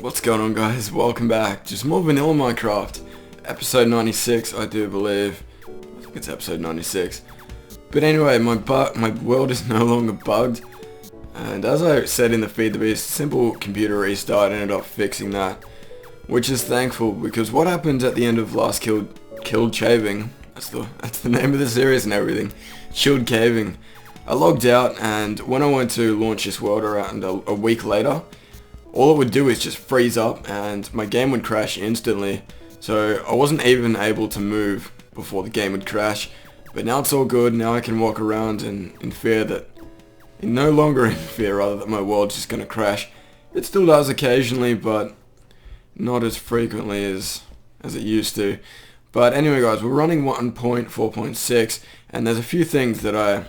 What's going on, guys? Welcome back. Just more vanilla Minecraft. Episode 96, I do believe. I think it's episode 96. But anyway, my world is no longer bugged. And as I said in the Feed the Beast, simple computer restart ended up fixing that. Which is thankful, because what happened at the end of last Killed Caving, that's the name of the series and everything, Chilled Caving, I logged out, and when I went to launch this world around a week later, all it would do is just freeze up and my game would crash instantly. So I wasn't even able to move before the game would crash. But now it's all good. Now I can walk around in fear that, no longer in fear rather, that my world's just gonna crash. It still does occasionally, but not as frequently as it used to. But anyway, guys, we're running 1.4.6 and there's a few things that I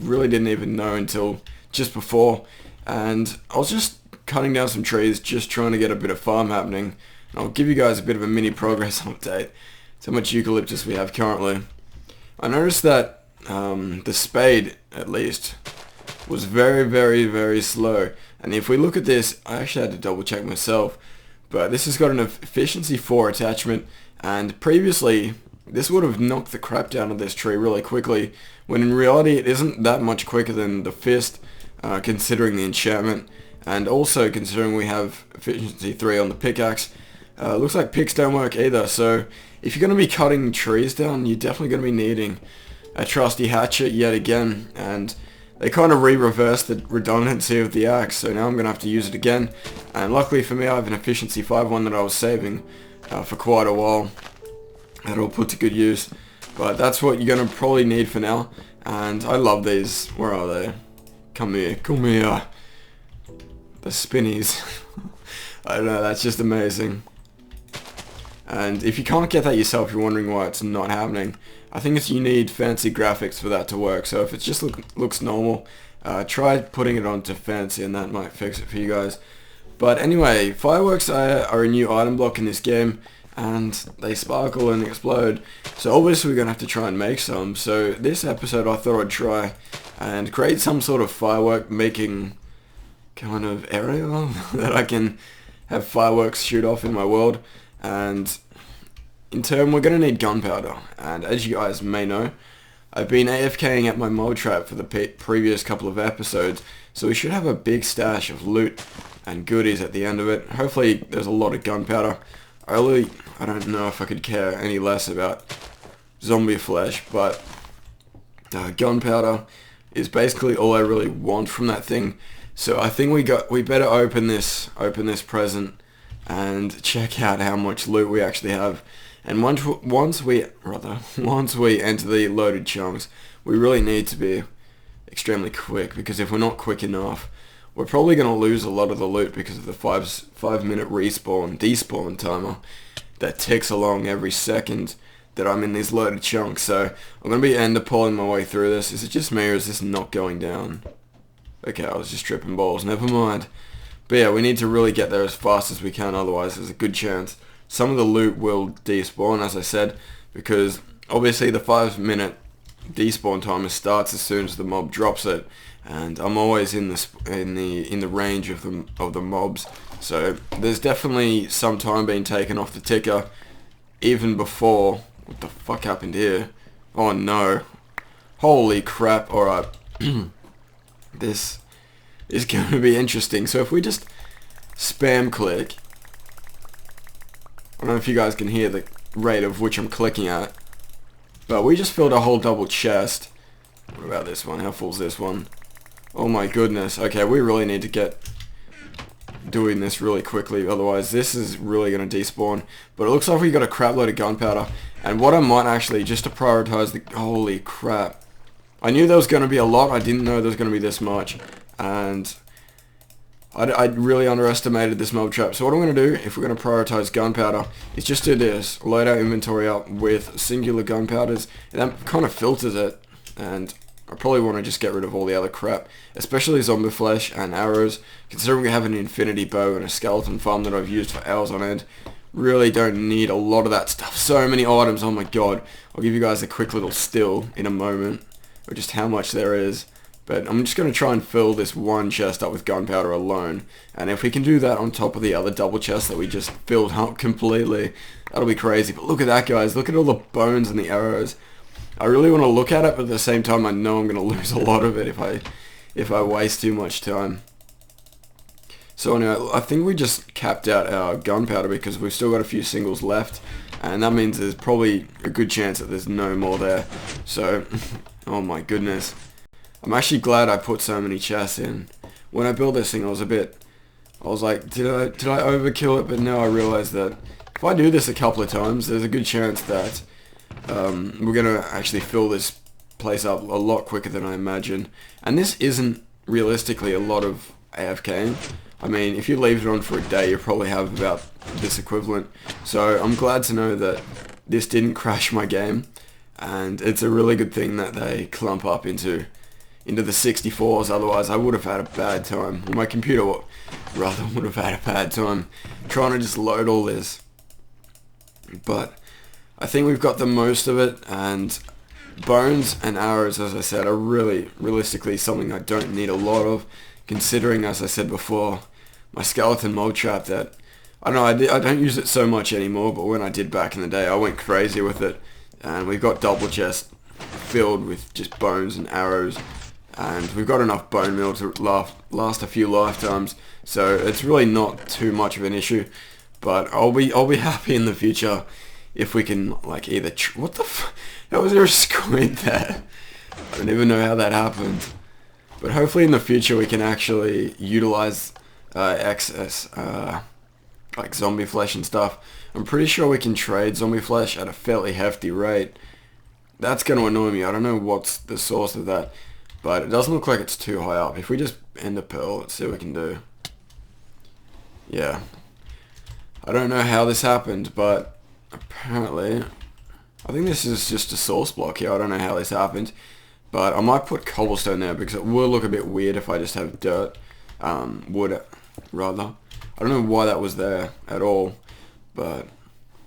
really didn't even know until just before. And I was just cutting down some trees, just trying to get a bit of farm happening. I'll give you guys a bit of a mini progress update. It's how much eucalyptus we have currently. I noticed that the spade, at least, was very, very, very slow. And if we look at this, I actually had to double check myself, but this has got an efficiency 4 attachment, and previously this would have knocked the crap down of this tree really quickly, when in reality it isn't that much quicker than the fist, considering the enchantment. And also considering we have efficiency 3 on the pickaxe, looks like picks don't work either. So if you're going to be cutting trees down, you're definitely going to be needing a trusty hatchet yet again. And they kind of re-reversed the redundancy of the axe, so now I'm going to have to use it again. And luckily for me, I have an efficiency 5 one that I was saving for quite a while that I'll put to good use. But that's what you're going to probably need for now. And I love these. Where are they? Come here. Come here. The spinnies. I don't know, that's just amazing. And if you can't get that yourself, you're wondering why it's not happening. I think you need fancy graphics for that to work. So if it just looks normal, try putting it onto fancy and that might fix it for you guys. But anyway, fireworks are a new item block in this game, and they sparkle and explode. So obviously we're going to have to try and make some. So this episode I thought I'd try and create some sort of firework making kind of area that I can have fireworks shoot off in my world. And in turn we're going to need gunpowder, and as you guys may know, I've been AFKing at my mob trap for the previous couple of episodes, so we should have a big stash of loot and goodies at the end of it. Hopefully there's a lot of gunpowder. I don't know if I could care any less about zombie flesh, but gunpowder is basically all I really want from that thing. So I think we better open this present and check out how much loot we actually have. And once we enter the loaded chunks, we really need to be extremely quick, because if we're not quick enough, we're probably going to lose a lot of the loot because of the 5-minute despawn timer that ticks along every second that I'm in these loaded chunks. So I'm going to be ender pulling my way through this. Is it just me, or is this not going down? Okay, I was just tripping balls, never mind. But yeah, we need to really get there as fast as we can, otherwise there's a good chance some of the loot will despawn, as I said, because obviously the 5-minute despawn timer starts as soon as the mob drops it, and I'm always in the range of the mobs, so there's definitely some time being taken off the ticker even before. What the fuck happened here? Oh no. Holy crap. Alright. This is going to be interesting. So if we just spam click, I don't know if you guys can hear the rate of which I'm clicking at, but we just filled a whole double chest. What about this one? How full is this one? Oh my goodness. Okay, we really need to get doing this really quickly, otherwise this is really going to despawn. But it looks like we got a crap load of gunpowder, and what I might actually, just to prioritize the... Holy crap. I knew there was going to be a lot, I didn't know there was going to be this much, and I really underestimated this mob trap. So what I'm going to do, if we're going to prioritize gunpowder, is just do this, load our inventory up with singular gunpowders, and that kind of filters it, and I probably want to just get rid of all the other crap, especially zombie flesh and arrows, considering we have an infinity bow and a skeleton farm that I've used for hours on end. Really don't need a lot of that stuff. So many items, oh my god. I'll give you guys a quick little still in a moment, or just how much there is. But I'm just going to try and fill this one chest up with gunpowder alone. And if we can do that on top of the other double chest that we just filled up completely, that'll be crazy. But look at that, guys. Look at all the bones and the arrows. I really want to look at it, but at the same time I know I'm going to lose a lot of it if I waste too much time. So anyway, I think we just capped out our gunpowder because we've still got a few singles left. And that means there's probably a good chance that there's no more there. So, oh my goodness. I'm actually glad I put so many chests in. When I built this thing, I was like, did I overkill it? But now I realize that if I do this a couple of times, there's a good chance that we're going to actually fill this place up a lot quicker than I imagined. And this isn't realistically a lot of AFKing. I mean, if you leave it on for a day, you probably have about this equivalent. So I'm glad to know that this didn't crash my game. And it's a really good thing that they clump up into the 64s, otherwise I would have had a bad time. My computer rather would have had a bad time trying to just load all this. But I think we've got the most of it, and bones and arrows, as I said, are really realistically something I don't need a lot of, considering, as I said before, my skeleton mold trap that, I don't know, I don't use it so much anymore, but when I did back in the day, I went crazy with it. And we've got double chests filled with just bones and arrows. And we've got enough bone meal to last a few lifetimes, so it's really not too much of an issue. But I'll be happy in the future if we can like either what the how was there a squid there? I don't even know how that happened. But hopefully in the future we can actually utilize excess like zombie flesh and stuff. I'm pretty sure we can trade zombie flesh at a fairly hefty rate. That's going to annoy me. I don't know what's the source of that. But it doesn't look like it's too high up. If we just end the pearl, let's see what we can do. Yeah. I don't know how this happened, but apparently, I think this is just a source block here. I don't know how this happened. But I might put cobblestone there because it will look a bit weird if I just have dirt. Wood, rather. I don't know why that was there at all. But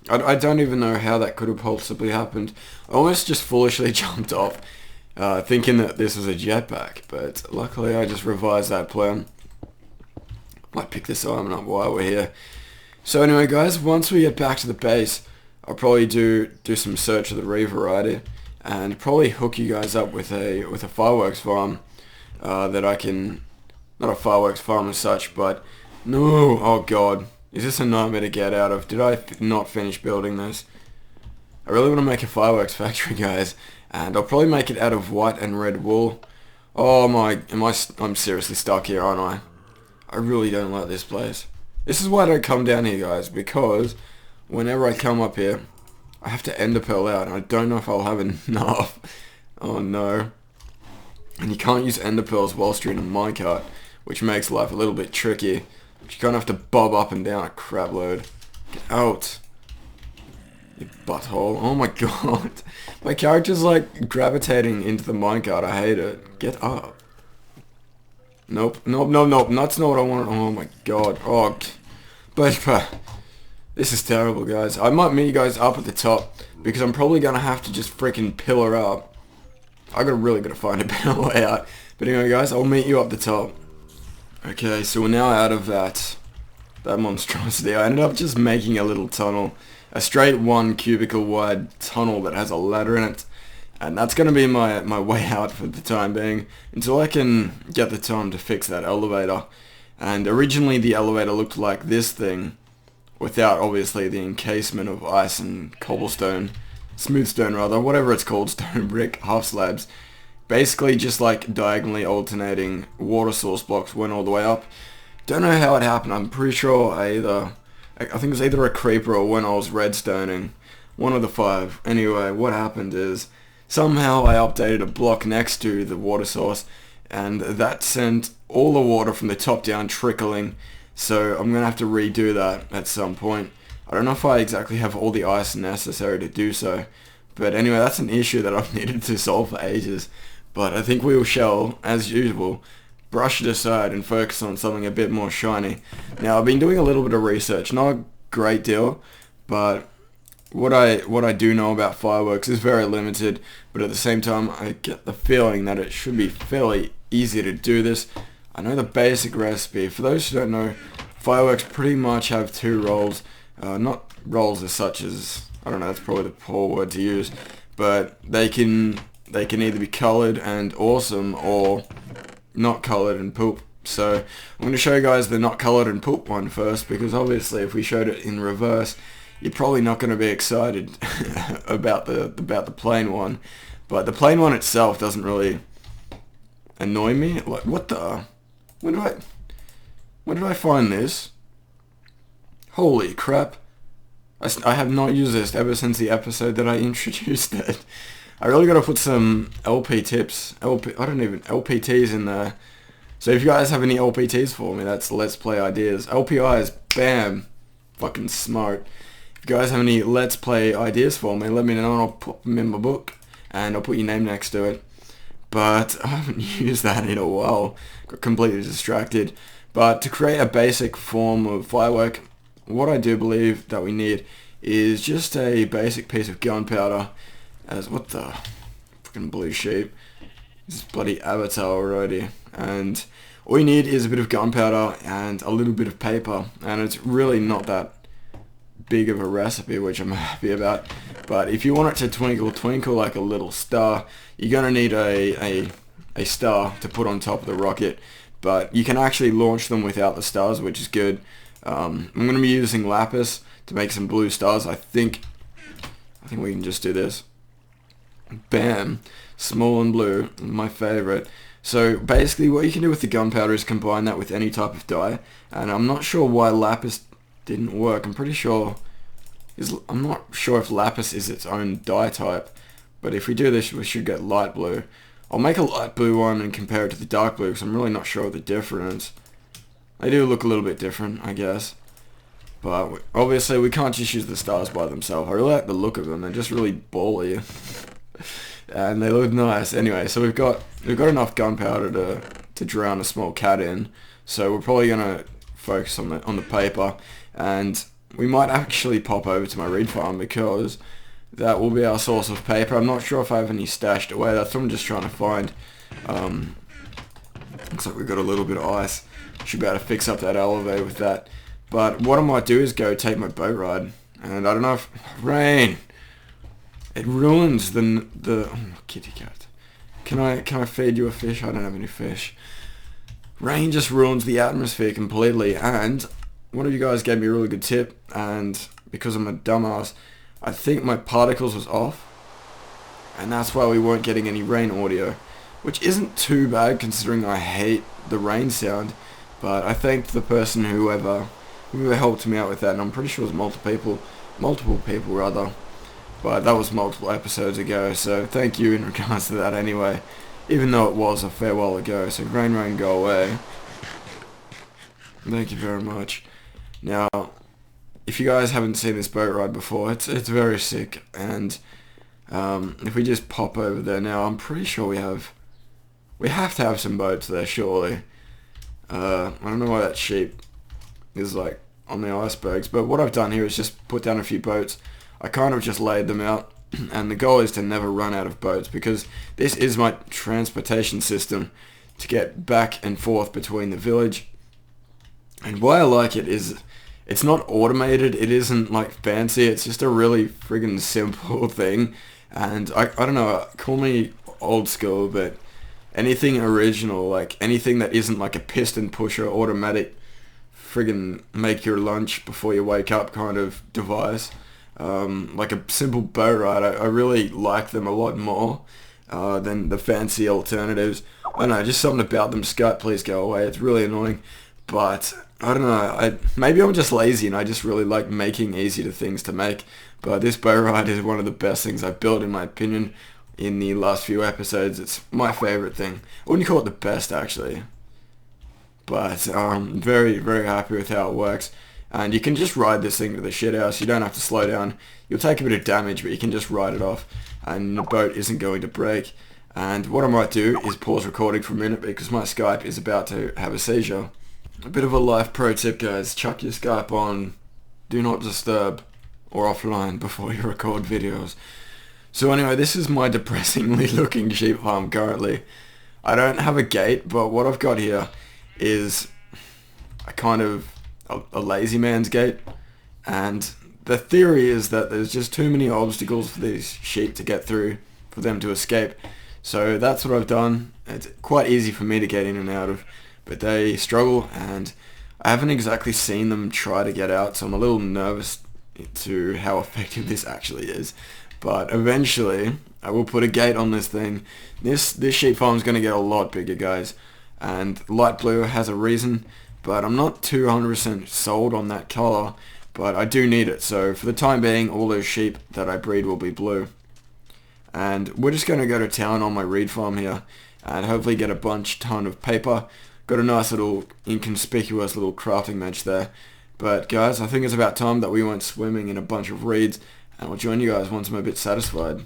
I don't even know how that could have possibly happened. I almost just foolishly jumped off. Thinking that this was a jetpack, but luckily I just revised that plan. Might pick this iron up while we're here. So anyway, guys, once we get back to the base, I'll probably do some search of the Reeve variety, and probably hook you guys up with a fireworks farm that I can, not a fireworks farm as such, but no, oh god, is this a nightmare to get out of? Did I not finish building this? I really want to make a fireworks factory, guys. And I'll probably make it out of white and red wool. Oh my, I'm seriously stuck here, aren't I? I really don't like this place. This is why I don't come down here, guys, because whenever I come up here, I have to ender pearl out, and I don't know if I'll have enough. Oh no. And you can't use ender pearls whilst you're in a minecart, which makes life a little bit tricky. You kind of have to bob up and down a crap load. Get out. You butthole. Oh my god. My character's like gravitating into the minecart. I hate it. Get up. Nope. Nope. That's not what I want. Oh my god. Oh. But this is terrible, guys. I might meet you guys up at the top because I'm probably going to have to just freaking pillar up. I really got to find a better way out. But anyway, guys, I'll meet you up the top. Okay, so we're now out of that monstrosity. I ended up just making a little tunnel. A straight 1 cubicle wide tunnel that has a ladder in it, and that's going to be my way out for the time being until I can get the time to fix that elevator. And originally the elevator looked like this thing, without obviously the encasement of ice and cobblestone, smooth stone rather, whatever it's called, stone brick, half slabs. Basically just like diagonally alternating water source blocks went all the way up. Don't know how it happened. I'm pretty sure I think it was either a creeper or when I was redstoning. One of the 5. Anyway, what happened is somehow I updated a block next to the water source, and that sent all the water from the top down trickling. So I'm going to have to redo that at some point. I don't know if I exactly have all the ice necessary to do so. But anyway, that's an issue that I've needed to solve for ages. But I think we shall, as usual, brush it aside and focus on something a bit more shiny. Now, I've been doing a little bit of research, not a great deal, but what I do know about fireworks is very limited, but at the same time, I get the feeling that it should be fairly easy to do this. I know the basic recipe. For those who don't know, fireworks pretty much have two rolls. Not rolls as such as, I don't know, that's probably the poor word to use, but they can either be coloured and awesome or not coloured and poop. So I'm going to show you guys the not coloured and poop one first, because obviously if we showed it in reverse, you're probably not going to be excited about the plain one. But the plain one itself doesn't really annoy me. Like, what the? When did I find this? Holy crap. I have not used this ever since the episode that I introduced it. I really got to put some LPTs in there. So if you guys have any LPTs for me, that's Let's Play ideas. LPIs, bam, fucking smart. If you guys have any Let's Play ideas for me, let me know and I'll put them in my book and I'll put your name next to it. But I haven't used that in a while. Got completely distracted. But to create a basic form of firework, what I do believe that we need is just a basic piece of gunpowder. What the fucking blue sheep? This is bloody Avatar already. And all you need is a bit of gunpowder and a little bit of paper, and it's really not that big of a recipe, which I'm happy about. But if you want it to twinkle like a little star, you're gonna need a star to put on top of the rocket. But you can actually launch them without the stars, which is good. I'm gonna be using lapis to make some blue stars. I think we can just do this. Bam, small and blue, my favorite. So basically what you can do with the gunpowder is combine that with any type of dye, and I'm not sure why lapis didn't work. I'm not sure if lapis is its own dye type, but if we do this we should get light blue. I'll make a light blue one and compare it to the dark blue because I'm really not sure of the difference. They do look a little bit different, I guess, but obviously we can't just use the stars by themselves. I really like the look of them. They're just really bally. And they look nice. Anyway, so we've got enough gunpowder to drown a small cat in. So we're probably gonna focus on the paper, and we might actually pop over to my reed farm because that will be our source of paper. I'm not sure if I have any stashed away. That's what I'm just trying to find. Looks like we've got a little bit of ice. Should be able to fix up that elevator with that. But what I might do is go take my boat ride, and I don't know if rain. It ruins the oh, kitty cat. Can I feed you a fish? I don't have any fish. Rain just ruins the atmosphere completely, and one of you guys gave me a really good tip, and because I'm a dumbass, I think my particles was off, and that's why we weren't getting any rain audio, which isn't too bad considering I hate the rain sound. But I thanked the person whoever helped me out with that, and I'm pretty sure it was multiple people rather. But that was multiple episodes ago, so thank you in regards to that anyway, even though it was a fair while ago. So rain, go away. Thank you very much. Now, if you guys haven't seen this boat ride before, it's very sick, and if we just pop over there now, I'm pretty sure we have to have some boats there, surely. I don't know why that sheep is like on the icebergs, but what I've done here is just put down a few boats. I kind of just laid them out, and the goal is to never run out of boats because this is my transportation system to get back and forth between the village. And why I like it is it's not automated, it isn't like fancy, it's just a really friggin' simple thing. And I don't know, call me old school, but anything original, like anything that isn't like a piston pusher automatic friggin' make your lunch before you wake up kind of device. Like a simple boat ride, I really like them a lot more than the fancy alternatives. I don't know, just something about them. Skype, please go away. It's really annoying. But I don't know, maybe I'm just lazy and I just really like making easy things to make. But this boat ride is one of the best things I've built in my opinion in the last few episodes. It's my favorite thing. I wouldn't call it the best actually, but I'm very, very happy with how it works. And you can just ride this thing to the shit house. You don't have to slow down. You'll take a bit of damage, but you can just ride it off, and the boat isn't going to break. And what I might do is pause recording for a minute because my Skype is about to have a seizure. A bit of a life pro tip, guys. Chuck your Skype on Do Not Disturb or offline before you record videos. So anyway, this is my depressingly looking sheep farm currently. I don't have a gate, but what I've got here is a kind of a lazy man's gate, and the theory is that there's just too many obstacles for these sheep to get through for them to escape. So that's what I've done. It's quite easy for me to get in and out of, but they struggle, and I haven't exactly seen them try to get out, so I'm a little nervous to how effective this actually is. But eventually I will put a gate on this thing. This sheep farm is going to get a lot bigger, guys, and light blue has a reason, but I'm not 200% sold on that color, but I do need it. So for the time being, all those sheep that I breed will be blue. And we're just going to go to town on my reed farm here and hopefully get a ton of paper. Got a nice little inconspicuous little crafting bench there. But guys, I think it's about time that we went swimming in a bunch of reeds, and I'll join you guys once I'm a bit satisfied.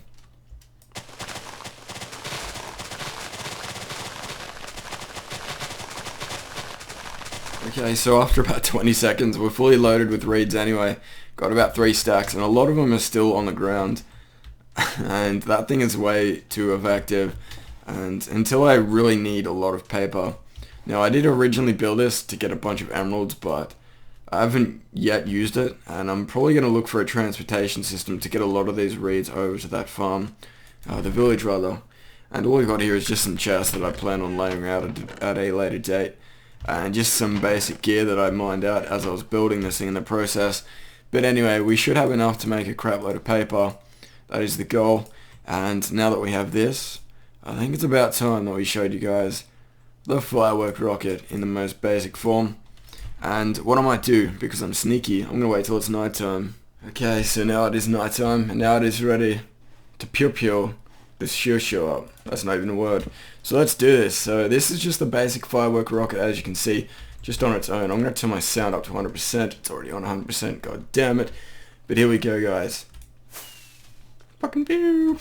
Okay, so after about 20 seconds, we're fully loaded with reeds anyway. Got about 3 stacks, and a lot of them are still on the ground. And that thing is way too effective, and until I really need a lot of paper. Now, I did originally build this to get a bunch of emeralds, but I haven't yet used it, and I'm probably going to look for a transportation system to get a lot of these reeds over to that farm, the village rather. And all we've got here is just some chests that I plan on laying out at a later date, and just some basic gear that I mined out as I was building this thing in the process. But anyway, we should have enough to make a crap load of paper. That is the goal. And now that we have this, I think it's about time that we showed you guys the firework rocket in the most basic form. And what I might do, because I'm sneaky, I'm going to wait till it's nighttime. Okay, so now it is nighttime, and now it is ready to pew this show up. That's not even a word. So let's do this. So this is just the basic firework rocket, as you can see, just on its own. I'm going to turn my sound up to 100%. It's already on 100%, god damn it. But here we go, guys. Fucking pew!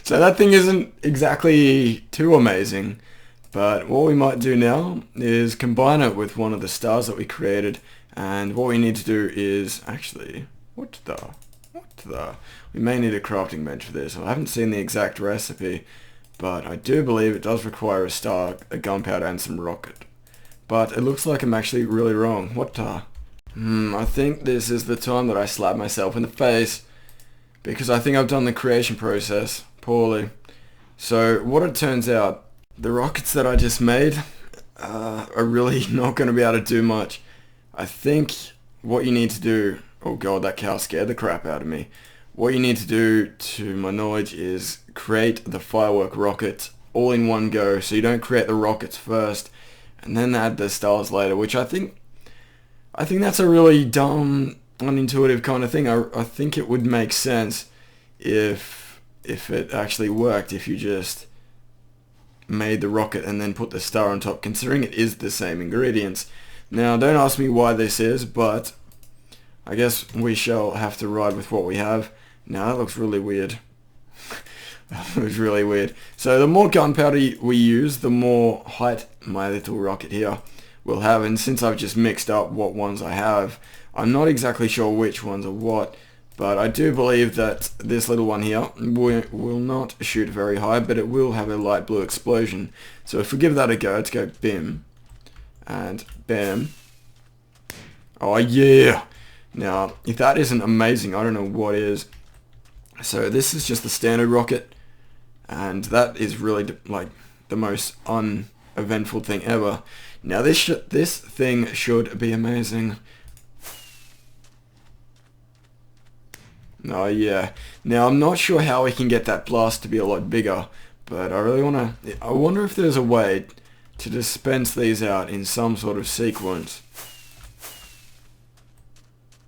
So that thing isn't exactly too amazing, but what we might do now is combine it with one of the stars that we created, and what we need to do is actually, we may need a crafting bench for this. I haven't seen the exact recipe, but I do believe it does require a star, a gunpowder, and some rocket. But it looks like I'm actually really wrong. I think this is the time that I slap myself in the face, because I think I've done the creation process poorly. So what it turns out, the rockets that I just made are really not going to be able to do much. I think what you need to do, oh god, that cow scared the crap out of me. What you need to do, to my knowledge, is create the firework rocket all in one go, so you don't create the rockets first and then add the stars later, which I think that's a really dumb, unintuitive kind of thing. I think it would make sense if it actually worked, if you just made the rocket and then put the star on top, considering it is the same ingredients. Now, don't ask me why this is, but I guess we shall have to ride with what we have. Now, that looks really weird. That looks really weird. So the more gunpowder we use, the more height my little rocket here will have, and since I've just mixed up what ones I have, I'm not exactly sure which ones are what, but I do believe that this little one here will not shoot very high, but it will have a light blue explosion. So if we give that a go, let's go bim and bam. Oh yeah! Now, if that isn't amazing, I don't know what is. So this is just the standard rocket, and that is really like the most uneventful thing ever. Now this thing should be amazing. Oh yeah. Now I'm not sure how we can get that blast to be a lot bigger, but I wonder if there's a way to dispense these out in some sort of sequence,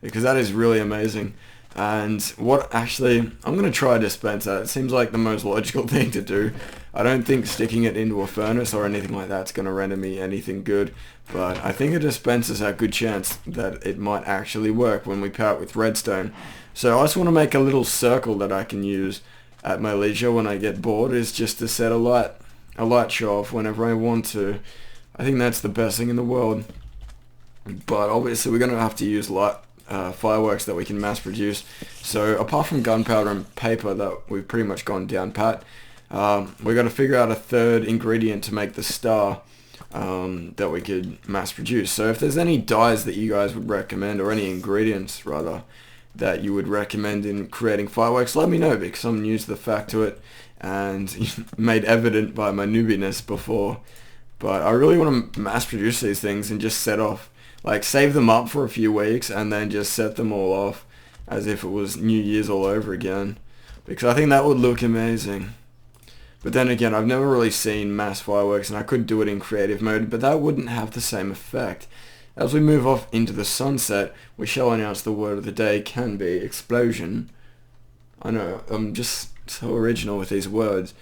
because that is really amazing. And I'm going to try dispense that. It seems like the most logical thing to do. I don't think sticking it into a furnace or anything like that's going to render me anything good, but I think a dispenser has a good chance that it might actually work when we power it with redstone. So I just want to make a little circle that I can use at my leisure when I get bored, is just to set a light show off whenever I want to. I think that's the best thing in the world. But obviously we're going to have to use fireworks that we can mass produce. So apart from gunpowder and paper that we've pretty much gone down pat, we got to figure out a third ingredient to make the star that we could mass produce. So if there's any dyes that you guys would recommend, or any ingredients rather, that you would recommend in creating fireworks, let me know, because I'm new to the fact to it, and made evident by my newbiness before. But I really want to mass produce these things and just set off, like save them up for a few weeks and then just set them all off as if it was New Year's all over again, because I think that would look amazing. But then again, I've never really seen mass fireworks, and I could do it in creative mode, but that wouldn't have the same effect. As we move off into the sunset, we shall announce the word of the day can be explosion. I know, I'm just so original with these words,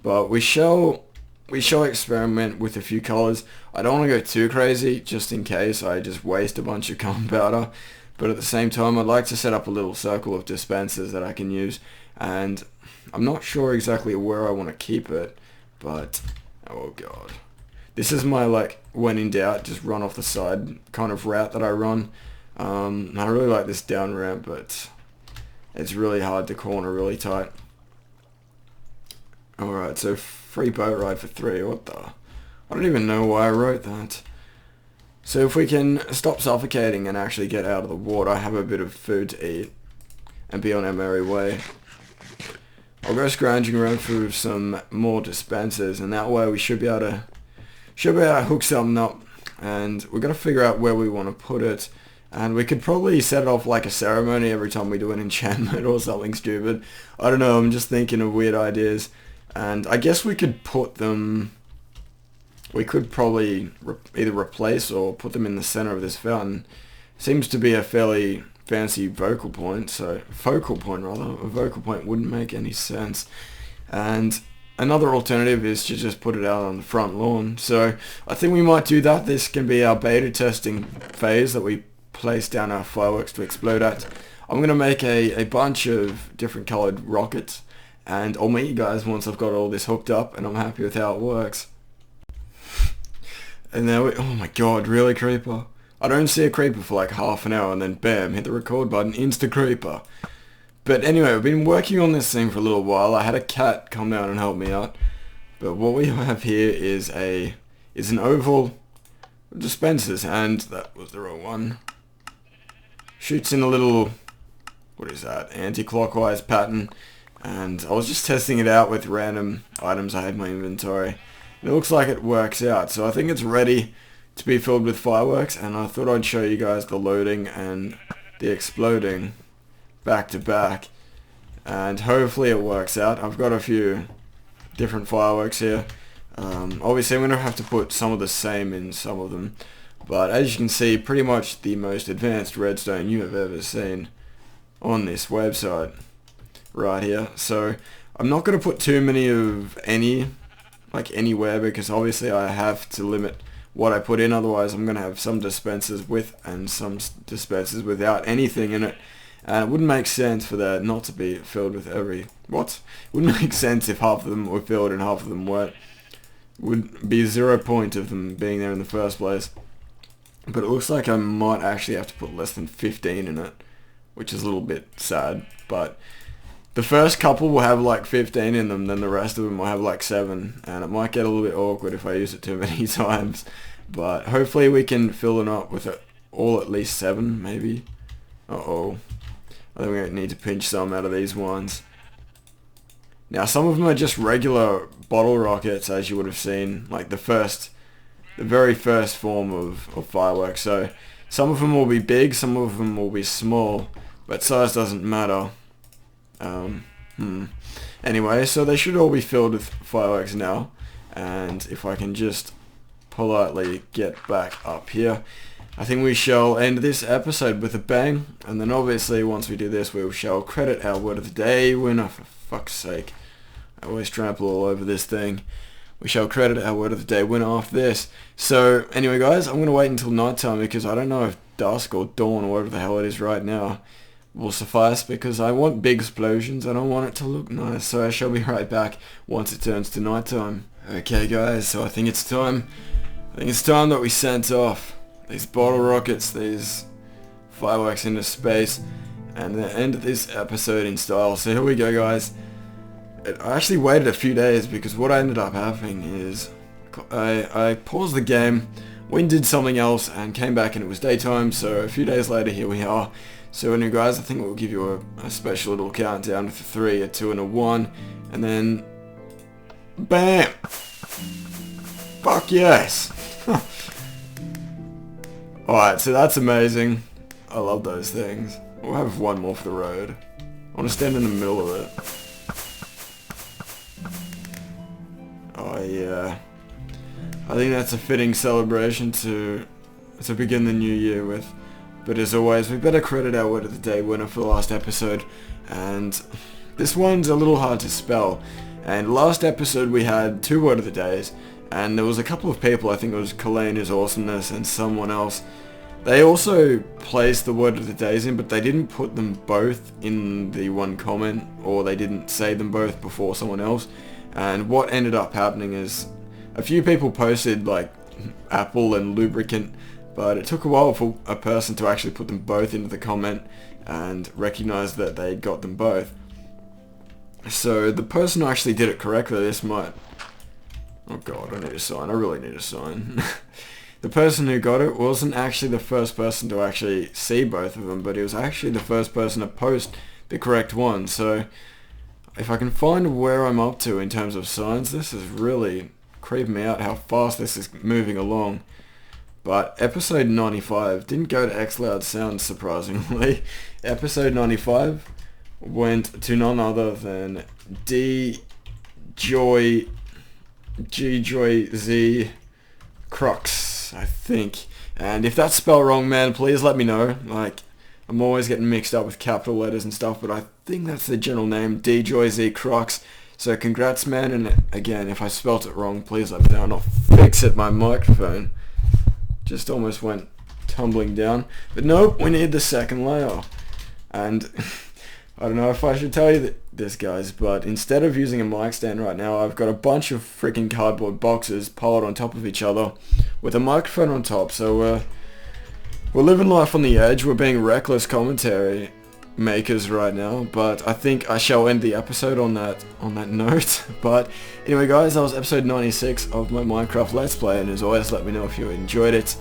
but we shall experiment with a few colors. I don't want to go too crazy, just in case I just waste a bunch of gunpowder, but at the same time I'd like to set up a little circle of dispensers that I can use, and I'm not sure exactly where I want to keep it, but oh god. This is my, like, when in doubt, just run off the side kind of route that I run. I really like this down ramp, but it's really hard to corner really tight. Alright, so free boat ride for 3, what the? I don't even know why I wrote that. So if we can stop suffocating and actually get out of the water, have a bit of food to eat, and be on our merry way. I'll go scrounging around for some more dispensers, and that way we should be able to hook something up, and we've got to figure out where we want to put it, and we could probably set it off like a ceremony every time we do an enchantment or something stupid. I don't know, I'm just thinking of weird ideas, and I guess we could put them, we could probably either replace or put them in the center of this fountain. Seems to be a fairly fancy focal point, a focal point wouldn't make any sense. And another alternative is to just put it out on the front lawn. So I think we might do that. This can be our beta testing phase that we place down our fireworks to explode at. I'm going to make a bunch of different colored rockets, and I'll meet you guys once I've got all this hooked up and I'm happy with how it works. And now oh my god, really, creeper? I don't see a creeper for like half an hour and then bam, hit the record button, insta creeper. But anyway, we've been working on this thing for a little while. I had a cat come down and help me out. But what we have here is an oval dispensers, and that was the wrong one. Shoots in a little, what is that, anti-clockwise pattern. And I was just testing it out with random items I had in my inventory. And it looks like it works out. So I think it's ready to be filled with fireworks, and I thought I'd show you guys the loading and the exploding back to back, and hopefully it works out. I've got a few different fireworks here. Obviously I'm going to have to put some of the same in some of them, but as you can see, pretty much the most advanced redstone you have ever seen on this website right here. So I'm not going to put too many of anywhere, because obviously I have to limit what I put in, otherwise I'm going to have some dispensers with and some dispensers without anything in it. And it wouldn't make sense for that not to be filled with It wouldn't make sense if half of them were filled and half of them weren't. Would be 0 point of them being there in the first place. But it looks like I might actually have to put less than 15 in it, which is a little bit sad. But the first couple will have like 15 in them, then the rest of them will have like 7. And it might get a little bit awkward if I use it too many times. But hopefully we can fill them up with all at least 7, maybe. Uh-oh. I think we need to pinch some out of these ones. Now some of them are just regular bottle rockets, as you would have seen, like the very first form of fireworks. So some of them will be big, some of them will be small, but size doesn't matter. Anyway, so they should all be filled with fireworks now, and if I can just politely get back up here, I think we shall end this episode with a bang, and then obviously once we do this we shall credit our word of the day winner. For fuck's sake, I always trample all over this thing. We shall credit our word of the day winner after this. So anyway guys, I'm going to wait until night time, because I don't know if dusk or dawn or whatever the hell it is right now will suffice, because I want big explosions and I want it to look nice. So I shall be right back once it turns to night time. Okay guys, so I think it's time that we sent off these bottle rockets, these fireworks into space, and then end this episode in style. So here we go guys. I actually waited a few days because what I ended up having is I paused the game, went and did something else, and came back and it was daytime, so a few days later here we are. So anyway guys, I think we'll give you a special little countdown with a 3, a 2 and a 1, and then BAM! Fuck yes! Alright, so that's amazing. I love those things. We'll have one more for the road. I want to stand in the middle of it. Oh yeah. I think that's a fitting celebration to begin the new year with. But as always, we better credit our Word of the Day winner for the last episode. And this one's a little hard to spell. And last episode we had 2 Word of the Days. And there was a couple of people, I think it was Kalena's Awesomeness and someone else. They also placed the Word of the Days in, but they didn't put them both in the one comment. Or they didn't say them both before someone else. And what ended up happening is a few people posted like apple and lubricant, but it took a while for a person to actually put them both into the comment and recognize that they got them both. So the person who actually did it correctly, this might... Oh god, I need a sign. I really need a sign. The person who got it wasn't actually the first person to actually see both of them, but he was actually the first person to post the correct one. So if I can find where I'm up to in terms of signs, this is really creeping me out how fast this is moving along. But episode 95 didn't go to xCloud Sounds, surprisingly. Episode 95 went to none other than G-Joy Z Crux, I think. And if that's spelled wrong, man, please let me know. Like, I'm always getting mixed up with capital letters and stuff, but I think that's the general name, D-Joy Z Crux. So congrats, man, and again, if I spelt it wrong, please let me know and I'll fix it. My microphone just almost went tumbling down. But nope, we need the second layer. And I don't know if I should tell you this, guys, but instead of using a mic stand right now, I've got a bunch of freaking cardboard boxes piled on top of each other with a microphone on top. So we're living life on the edge. We're being reckless commentary makers right now, but I think I shall end the episode on that note. But anyway guys, that was episode 96 of my Minecraft Let's Play, and as always, let me know if you enjoyed it.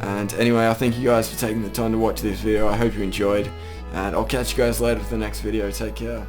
And anyway, I thank you guys for taking the time to watch this video. I hope you enjoyed, and I'll catch you guys later for the next video. Take care.